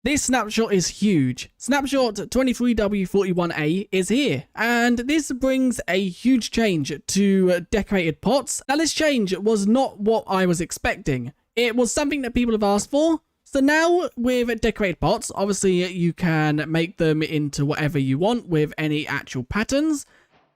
This snapshot is huge. Snapshot 23w41a is here, and this brings a huge change to decorated pots. Now this change was not what I was expecting. It was something that people have asked for. So now with decorated pots, obviously you can make them into whatever you want with any actual patterns.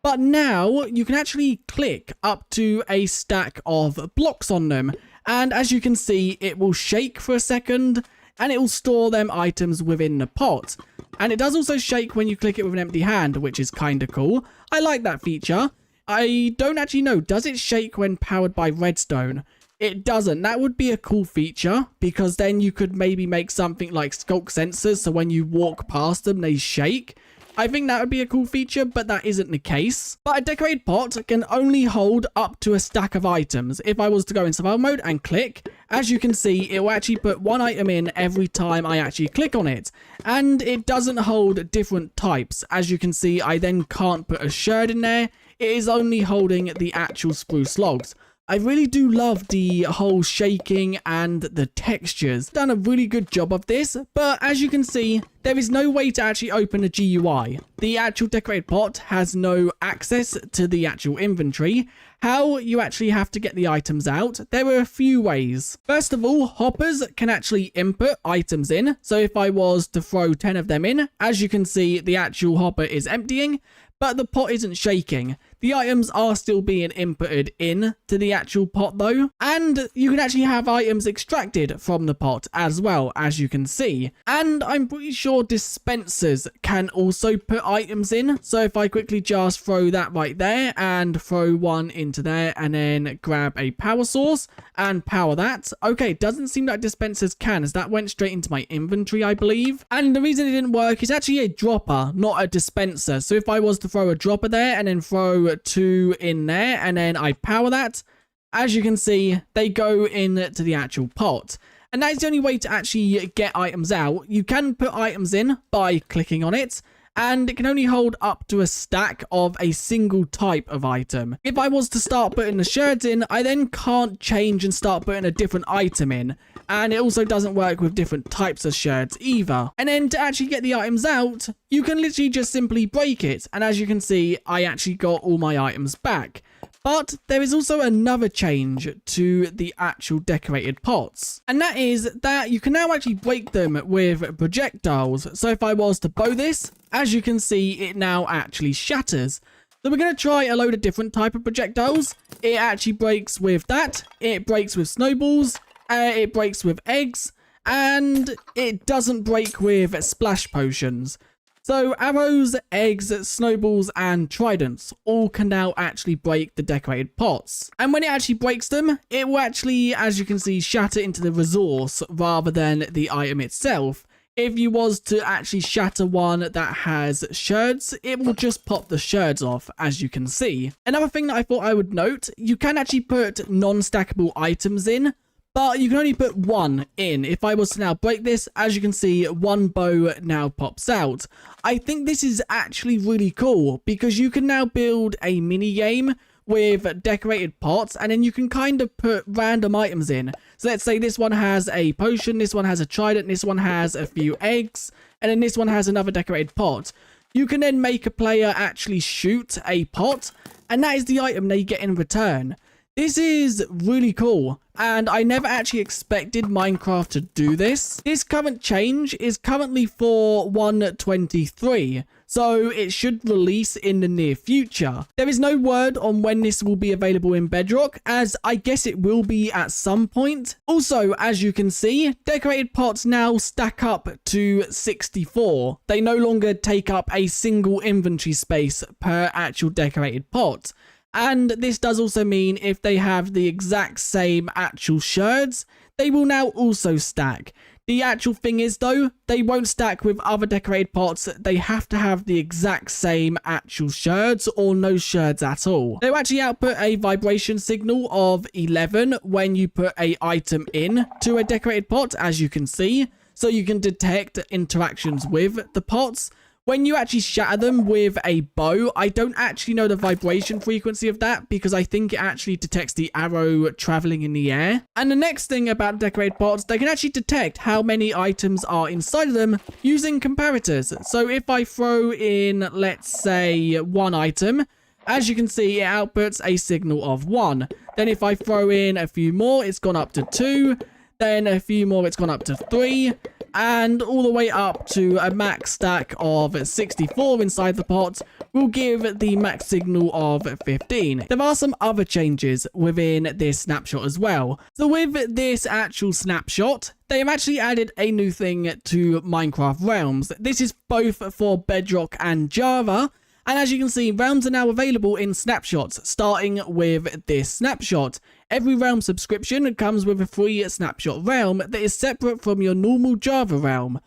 But now you can actually click up to a stack of blocks on them. And as you can see, it will shake for a second and it will store them items within the pot. And it does also shake when you click it with an empty hand, which is kind of cool. I like that feature. I don't actually know, does it shake when powered by redstone? It doesn't. That would be a cool feature, because then you could maybe make something like skulk sensors, so when you walk past them, they shake. I think that would be a cool feature, but that isn't the case. But a decorated pot can only hold up to a stack of items. If I was to go in survival mode and click, as you can see, it will actually put one item in every time I actually click on it. And it doesn't hold different types. As you can see, I then can't put a sherd in there. It is only holding the actual spruce logs. I really do love the whole shaking and the textures. Done a really good job of this, but as you can see, there is no way to actually open a GUI. The actual decorated pot has no access to the actual inventory. How you actually have to get the items out, there are a few ways. First of all, hoppers can actually input items in. So if I was to throw 10 of them in, as you can see, the actual hopper is emptying, but the pot isn't shaking. The items are still being inputted in to the actual pot though. And you can actually have items extracted from the pot as well, as you can see. And I'm pretty sure dispensers can also put items in. So if I quickly just throw that right there and throw one into there and then grab a power source and power that. Okay, doesn't seem like dispensers can, as that went straight into my inventory, I believe. And the reason it didn't work is actually a dropper, not a dispenser. So if I was to throw a dropper there and then throw two in there and then I power that, as you can see, they go into the actual pot. And that is the only way to actually get items out. You can put items in by clicking on it, and it can only hold up to a stack of a single type of item. If I was to start putting the sherds in, I then can't change and start putting a different item in. And it also doesn't work with different types of sherds either. And then to actually get the items out, you can literally just simply break it. And as you can see, I actually got all my items back. But there is also another change to the actual decorated pots. And that is that you can now actually break them with projectiles. So if I was to bow this, as you can see, it now actually shatters. So we're going to try a load of different type of projectiles. It actually breaks with that. It breaks with snowballs. It breaks with eggs. And it doesn't break with splash potions. So arrows, eggs, snowballs, and tridents all can now actually break the decorated pots. And when it actually breaks them, it will actually, as you can see, shatter into the resource rather than the item itself. If you was to actually shatter one that has sherds, it will just pop the sherds off, as you can see. Another thing that I thought I would note, you can actually put non-stackable items in, but you can only put one in. If I was to now break this, as you can see, one bow now pops out. I think this is actually really cool, because you can now build a mini game with decorated pots, and then you can kind of put random items in. So let's say this one has a potion, this one has a trident, this one has a few eggs, and then this one has another decorated pot. You can then make a player actually shoot a pot, and that is the item they get in return. This is really cool, and I never actually expected Minecraft to do this. This current change is currently for 1.23, so it should release in the near future. There is no word on when this will be available in Bedrock, as I guess it will be at some point. Also, as you can see, decorated pots now stack up to 64. They no longer take up a single inventory space per actual decorated pot. And this does also mean if they have the exact same actual sherds, they will now also stack. The actual thing is though, they won't stack with other decorated pots. They have to have the exact same actual sherds or no sherds at all. They'll actually output a vibration signal of 11 when you put an item in to a decorated pot, as you can see. So you can detect interactions with the pots. when you actually shatter them with a bow, I don't actually know the vibration frequency of that because I think it actually detects the arrow traveling in the air. And the next thing about decorated pots, they can actually detect how many items are inside of them using comparators. So if I throw in, let's say, 1 item, as you can see, it outputs a signal of 1. Then if I throw in a few more, it's gone up to 2. Then a few more, it's gone up to 3. And all the way up to a max stack of 64 inside the pot will give the max signal of 15. There are some other changes within this snapshot as well. So with this actual snapshot, they have actually added a new thing to Minecraft Realms. This is both for Bedrock and Java. And as you can see, realms are now available in snapshots, starting with this snapshot. Every realm subscription comes with a free snapshot realm that is separate from your normal Java realm.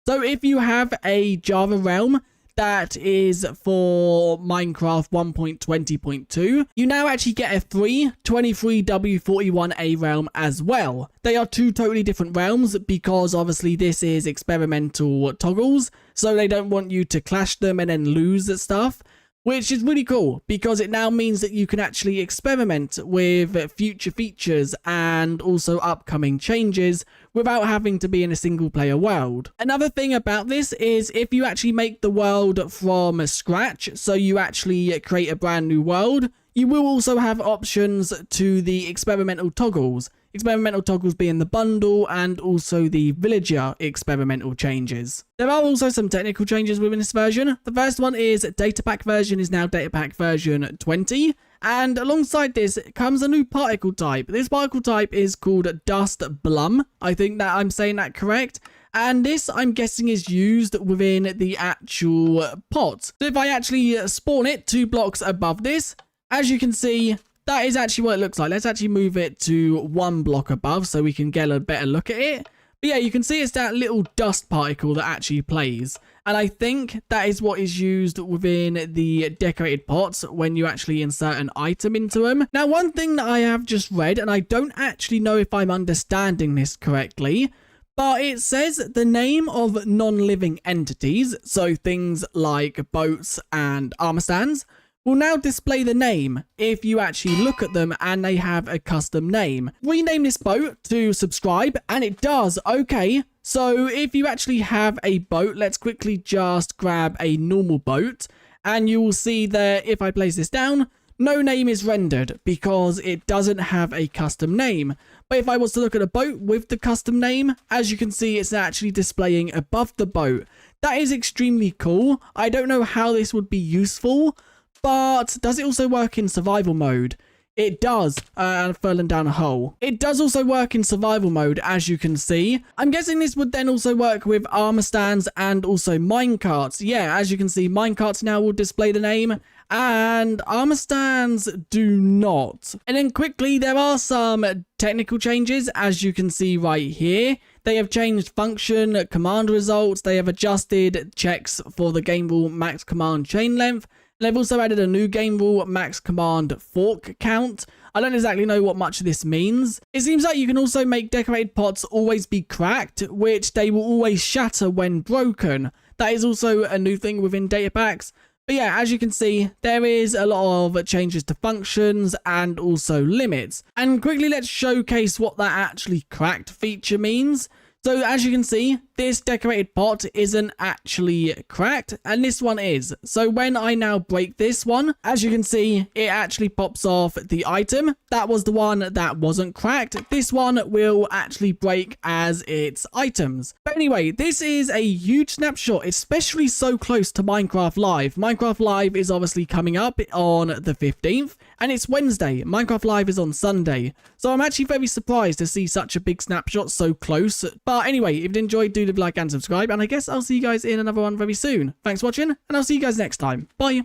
So if you have a Java realm that is for Minecraft 1.20.2, you now actually get a free 23w41a realm as well. They are 2 totally different realms because obviously this is experimental toggles, so they don't want you to clash them and then lose stuff, which is really cool because it now means that you can actually experiment with future features and also upcoming changes without having to be in a single player world. Another thing about this is if you actually make the world from scratch, so you actually create a brand new world, you will also have options to the experimental toggles. Experimental toggles being the bundle and also the villager experimental changes. There are also some technical changes within this version. The first one is data pack version is now data pack version 20. And alongside this comes a new particle type. This particle type is called Dust Blum. I think that I'm saying that correct. And this, I'm guessing, is used within the actual pot. So if I actually spawn it 2 blocks above this, as you can see, that is actually what it looks like. Let's actually move it to 1 block above so we can get a better look at it. But yeah, you can see it's that little dust particle that actually plays. And I think that is what is used within the decorated pots when you actually insert an item into them. Now, one thing that I have just read, and I don't actually know if I'm understanding this correctly, but it says the name of non-living entities, so things like boats and armor stands, will now display the name if you actually look at them and they have a custom name. Rename this boat to subscribe and it does. Okay, so if you actually have a boat, let's quickly just grab a normal boat and you will see that if I place this down, no name is rendered because it doesn't have a custom name. But if I was to look at a boat with the custom name, as you can see, it's actually displaying above the boat. That is extremely cool. I don't know how this would be useful, but does it also work in survival mode? It does, and fallen down a hole. It does also work in survival mode, as you can see. I'm guessing this would then also work with armor stands and also minecarts. Yeah, as you can see, minecarts now will display the name, and armor stands do not. And then quickly, there are some technical changes, as you can see right here. They have changed function, command results. They have adjusted checks for the game rule max command chain length. They've also added a new game rule max command fork count. I don't exactly know what much of this means. It seems like you can also make decorated pots always be cracked, which they will always shatter when broken. That is also a new thing within data packs. But yeah, as you can see, there is a lot of changes to functions and also limits. And quickly, let's showcase what that actually cracked feature means. So as you can see, this decorated pot isn't actually cracked, and this one is. So when I now break this one, as you can see, it actually pops off the item. That was the one that wasn't cracked. This one will actually break as its items. But anyway, this is a huge snapshot, especially so close to Minecraft Live. Minecraft Live is obviously coming up on the 15th, and it's Wednesday. Minecraft Live is on Sunday. So I'm actually very surprised to see such a big snapshot so close. But anyway, if you enjoyed, do leave a like and subscribe, and I guess I'll see you guys in another one very soon. Thanks for watching, and I'll see you guys next time. Bye.